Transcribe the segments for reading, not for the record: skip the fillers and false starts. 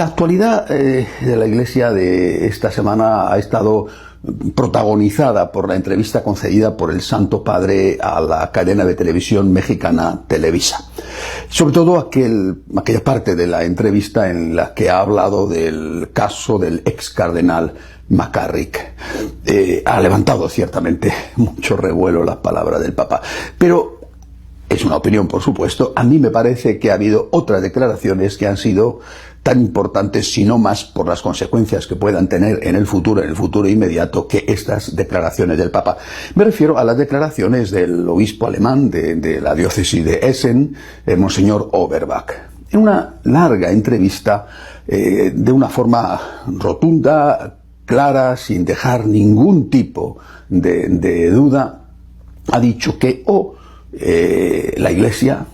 La actualidad de la Iglesia de esta semana ha estado protagonizada por la entrevista concedida por el Santo Padre a la cadena de televisión mexicana Televisa. Sobre todo aquella parte de la entrevista en la que ha hablado del caso del ex cardenal McCarrick. Ha levantado ciertamente mucho revuelo la palabra del Papa, pero es una opinión, por supuesto. A mí me parece que ha habido otras declaraciones que han sido tan importantes, si no más, por las consecuencias que puedan tener en el futuro inmediato, que estas declaraciones del Papa. Me refiero a las declaraciones del obispo alemán de la diócesis de Essen, el Monseñor Oberbach. En una larga entrevista, de una forma rotunda, clara, sin dejar ningún tipo de duda, ha dicho que la Iglesia,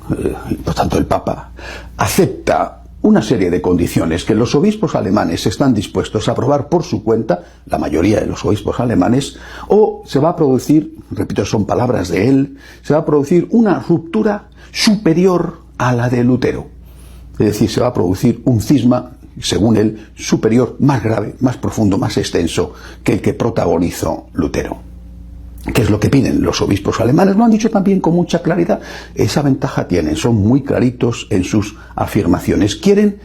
por tanto el Papa, acepta una serie de condiciones que los obispos alemanes están dispuestos a aprobar por su cuenta, la mayoría de los obispos alemanes, o se va a producir, repito, son palabras de él, se va a producir una ruptura superior a la de Lutero. Es decir, se va a producir un cisma, según él, superior, más grave, más profundo, más extenso que el que protagonizó Lutero. ¿Qué es lo que piden los obispos alemanes? Lo han dicho también con mucha claridad. Esa ventaja tienen, son muy claritos en sus afirmaciones. Quieren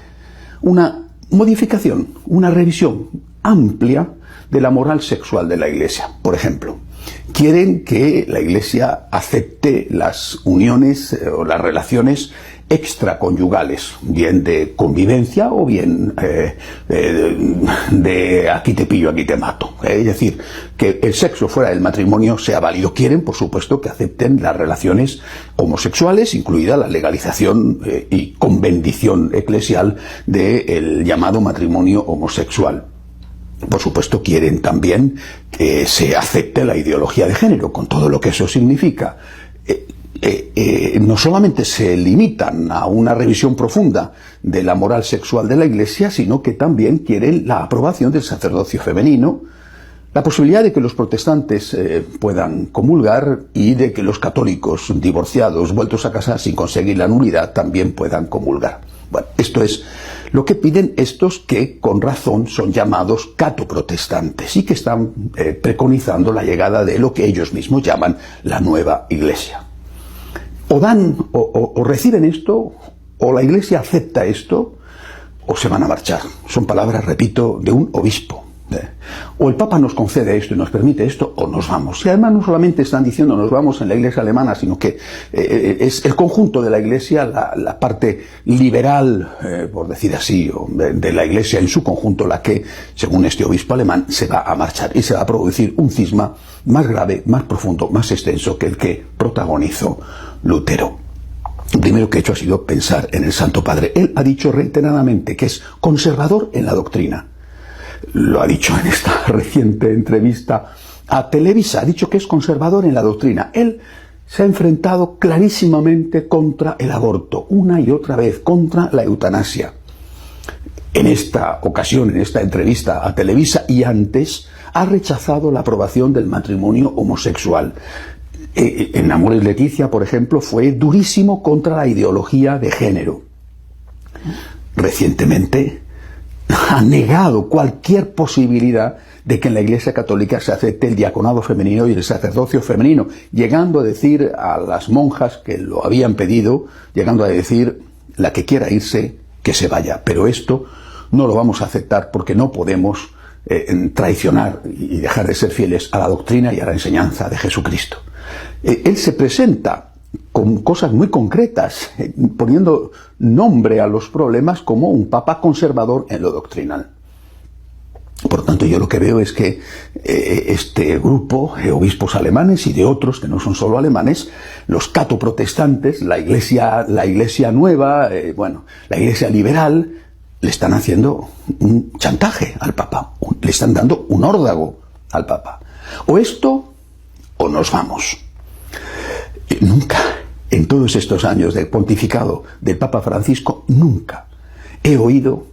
una modificación, una revisión amplia de la moral sexual de la Iglesia. Por ejemplo, quieren que la Iglesia acepte las uniones o las relaciones extraconyugales, bien de convivencia o bien de aquí te pillo, aquí te mato. Es decir, que el sexo fuera del matrimonio sea válido. Quieren, por supuesto, que acepten las relaciones homosexuales, incluida la legalización y con bendición eclesial del llamado matrimonio homosexual. Por supuesto, quieren también que se acepte la ideología de género, con todo lo que eso significa. No solamente se limitan a una revisión profunda de la moral sexual de la Iglesia, sino que también quieren la aprobación del sacerdocio femenino, la posibilidad de que los protestantes puedan comulgar y de que los católicos divorciados, vueltos a casar sin conseguir la nulidad, también puedan comulgar. Bueno, esto es lo que piden estos que, con razón, son llamados catoprotestantes y que están preconizando la llegada de lo que ellos mismos llaman la nueva Iglesia. O dan, o reciben esto, o la Iglesia acepta esto, o se van a marchar. Son palabras, repito, de un obispo. O el Papa nos concede esto y nos permite esto, o nos vamos. Y además no solamente están diciendo nos vamos en la Iglesia alemana, sino que es el conjunto de la Iglesia, la parte liberal, por decir así, de la Iglesia en su conjunto, la que, según este obispo alemán, se va a marchar y se va a producir un cisma más grave, más profundo, más extenso que el que protagonizó Lutero. Lo primero que he hecho ha sido pensar en el Santo Padre. Él ha dicho reiteradamente que es conservador en la doctrina. Lo ha dicho en esta reciente entrevista a Televisa, ha dicho que es conservador en la doctrina. Él se ha enfrentado clarísimamente contra el aborto, una y otra vez, contra la eutanasia. En esta ocasión, en esta entrevista a Televisa y antes, ha rechazado la aprobación del matrimonio homosexual. En Amores Leticia, por ejemplo, fue durísimo contra la ideología de género. Recientemente ha negado cualquier posibilidad de que en la Iglesia Católica se acepte el diaconado femenino y el sacerdocio femenino, llegando a decir a las monjas que lo habían pedido, llegando a decir, la que quiera irse, que se vaya. Pero esto no lo vamos a aceptar porque no podemos traicionar y dejar de ser fieles a la doctrina y a la enseñanza de Jesucristo. Él se presenta con cosas muy concretas, poniendo nombre a los problemas como un papa conservador en lo doctrinal. Por tanto, yo lo que veo es que este grupo de obispos alemanes y de otros que no son solo alemanes, los catoprotestantes, la iglesia nueva, la iglesia liberal, le están haciendo un chantaje al Papa, le están dando un órdago al Papa. O esto, o nos vamos. Nunca, en todos estos años de pontificado del Papa Francisco, nunca he oído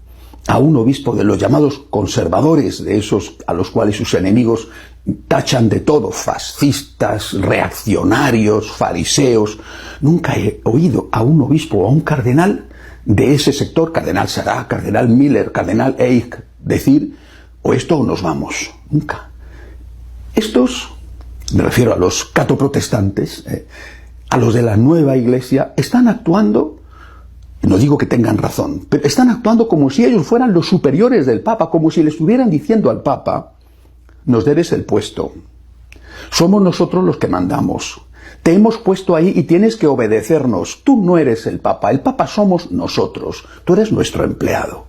a un obispo de los llamados conservadores, de esos a los cuales sus enemigos tachan de todo, fascistas, reaccionarios, fariseos. Nunca he oído a un obispo o a un cardenal de ese sector, cardenal Sarah, cardenal Miller, cardenal Eick, decir, o esto o nos vamos. Nunca. Estos, me refiero a los catoprotestantes, a los de la nueva iglesia, están actuando, no digo que tengan razón, pero están actuando como si ellos fueran los superiores del Papa, como si le estuvieran diciendo al Papa, nos debes el puesto. Somos nosotros los que mandamos. Te hemos puesto ahí y tienes que obedecernos. Tú no eres el Papa somos nosotros. Tú eres nuestro empleado.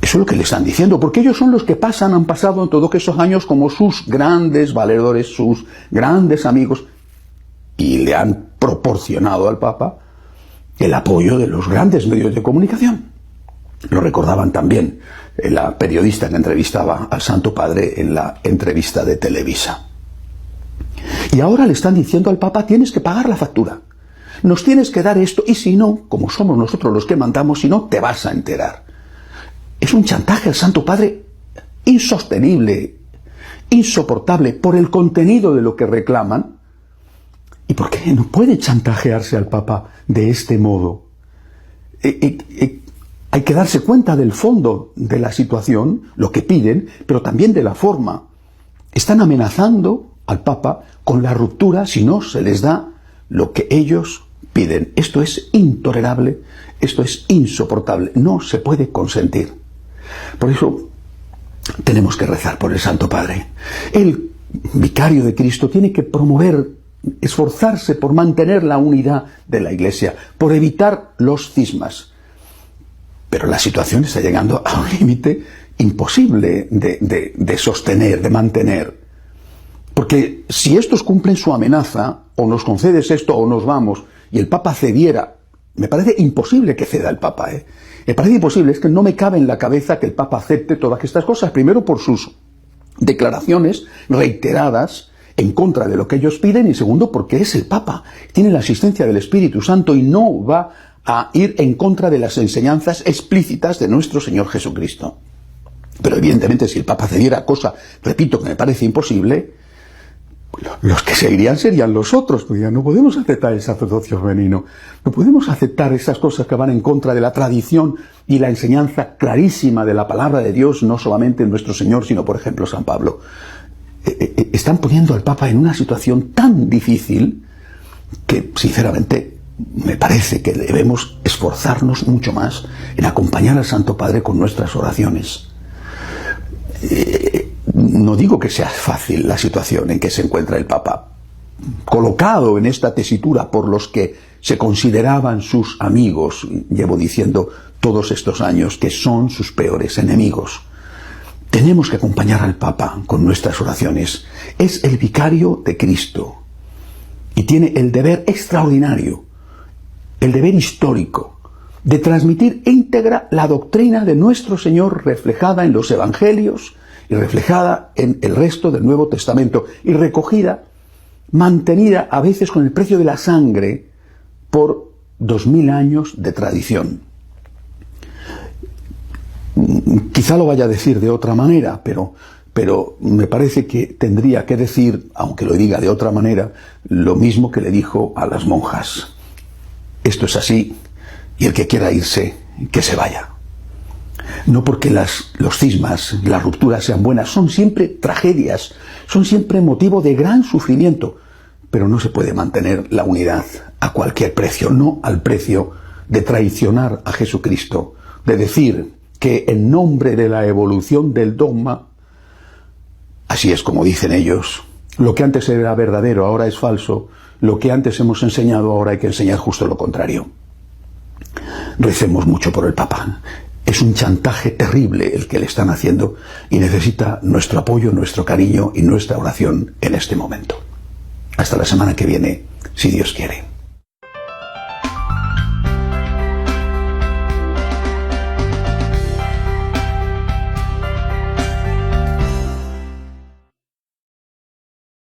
Eso es lo que le están diciendo, porque ellos son los que han pasado en todos esos años como sus grandes valedores, sus grandes amigos, y le han proporcionado al Papa el apoyo de los grandes medios de comunicación. Lo recordaban también la periodista que entrevistaba al Santo Padre en la entrevista de Televisa. Y ahora le están diciendo al Papa, tienes que pagar la factura. Nos tienes que dar esto, y si no, como somos nosotros los que mandamos, si no, te vas a enterar. Es un chantaje al Santo Padre insostenible, insoportable, por el contenido de lo que reclaman. ¿Y por qué no puede chantajearse al Papa de este modo? Hay que darse cuenta del fondo de la situación, lo que piden, pero también de la forma. Están amenazando al Papa con la ruptura si no se les da lo que ellos piden. Esto es intolerable, esto es insoportable, no se puede consentir. Por eso tenemos que rezar por el Santo Padre. El vicario de Cristo tiene que promover, esforzarse por mantener la unidad de la Iglesia, por evitar los cismas. Pero la situación está llegando a un límite imposible de sostener, de mantener. Porque si estos cumplen su amenaza, o nos concedes esto o nos vamos, y el Papa cediera, me parece imposible que ceda el Papa, Me parece imposible, es que no me cabe en la cabeza que el Papa acepte todas estas cosas, primero por sus declaraciones reiteradas en contra de lo que ellos piden, y segundo porque es el Papa, tiene la asistencia del Espíritu Santo y no va a ir en contra de las enseñanzas explícitas de nuestro Señor Jesucristo. Pero evidentemente si el Papa cediera, cosa, repito, que me parece imposible, los que seguirían serían los otros, porque no podemos aceptar el sacerdocio femenino, no podemos aceptar esas cosas que van en contra de la tradición y la enseñanza clarísima de la palabra de Dios, no solamente en nuestro Señor, sino por ejemplo San Pablo. Están poniendo al Papa en una situación tan difícil que sinceramente me parece que debemos esforzarnos mucho más en acompañar al Santo Padre con nuestras oraciones. No digo que sea fácil la situación en que se encuentra el Papa, colocado en esta tesitura por los que se consideraban sus amigos, llevo diciendo todos estos años que son sus peores enemigos. Tenemos que acompañar al Papa con nuestras oraciones. Es el vicario de Cristo y tiene el deber extraordinario, el deber histórico, de transmitir íntegra la doctrina de nuestro Señor reflejada en los Evangelios y reflejada en el resto del Nuevo Testamento y recogida, mantenida a veces con el precio de la sangre por 2000 años de tradición. Quizá lo vaya a decir de otra manera, pero me parece que tendría que decir, aunque lo diga de otra manera, lo mismo que le dijo a las monjas. Esto es así, y el que quiera irse, que se vaya. No porque los cismas, las rupturas sean buenas, son siempre tragedias, son siempre motivo de gran sufrimiento, pero no se puede mantener la unidad a cualquier precio, no al precio de traicionar a Jesucristo, de decir que en nombre de la evolución del dogma, así es como dicen ellos, lo que antes era verdadero ahora es falso, lo que antes hemos enseñado ahora hay que enseñar justo lo contrario. Recemos mucho por el Papa. Es un chantaje terrible el que le están haciendo y necesita nuestro apoyo, nuestro cariño y nuestra oración en este momento. Hasta la semana que viene, si Dios quiere.